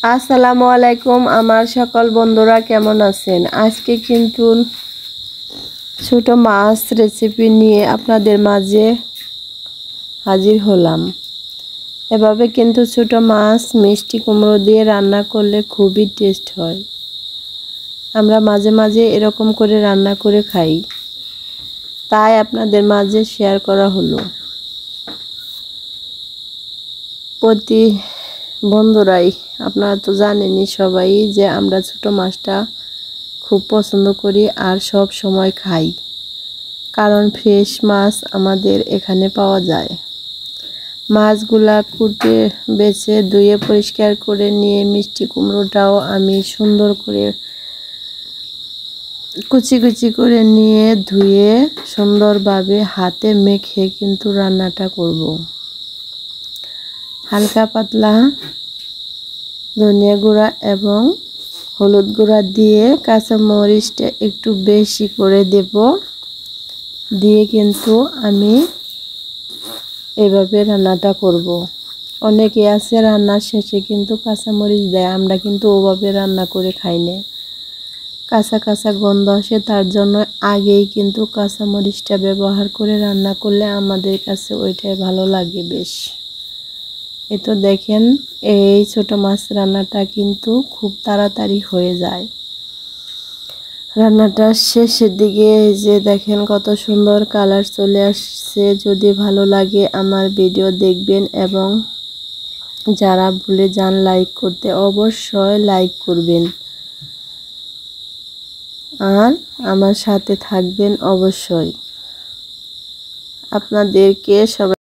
আসসালামু আলাইকুম আমার সকল বন্ধুরা কেমন আছেন। আজকে কিন্তু ছোট মাছ রেসিপি নিয়ে আপনাদের মাঝে হাজির হলাম। এভাবে কিন্তু ছোট মাছ মিষ্টি কুমড়ো দিয়ে রান্না করলে খুবই টেস্ট হয়। আমরা মাঝে মাঝে এরকম করে রান্না করে খাই, তাই আপনাদের মাঝে শেয়ার করা হলো। প্রতি বন্ধুরাই আপনারা তো জানেনই সবাই যে আমরা ছোট মাছটা খুব পছন্দ করি আর সব সময় খাই, কারণ ফ্রেশ মাছ আমাদের এখানে পাওয়া যায়। মাছগুলা কুটে বেছে ধুয়ে পরিষ্কার করে নিয়ে মিষ্টি কুমড়োটাও আমি সুন্দর করে কুচি কুচি করে নিয়ে ধুয়ে সুন্দরভাবে হাতে মেখে কিন্তু রান্নাটা করব। হালকা পাতলা ধনিয়া গুঁড়া এবং হলুদ গুঁড়া দিয়ে কাঁচামরিচটা একটু বেশি করে দেব, দিয়ে কিন্তু আমি এভাবে রান্নাটা করব। অনেকে আছে রান্নার শেষে কিন্তু কাঁচামরিচ দেয়, আমরা কিন্তু ওভাবে রান্না করে খাই না, কাঁচা কাঁচা গন্ধ আসে, তার জন্য আগেই কিন্তু কাঁচামরিচটা ব্যবহার করে রান্না করলে আমাদের কাছে ওইটাই ভালো লাগে বেশ। এই তো দেখেন এই ছোট মাছ রান্নাটা কিন্তু খুব তাড়াতাড়ি হয়ে যায়। রান্নাটা শেষের দিকে যে দেখেন কত সুন্দর কালার চলে আসছে। যদি ভালো লাগে আমার ভিডিও দেখবেন এবং যারা ভুলে যান লাইক করতে অবশ্যই লাইক করবেন আর আমার সাথে থাকবেন অবশ্যই। আপনাদেরকে সবাই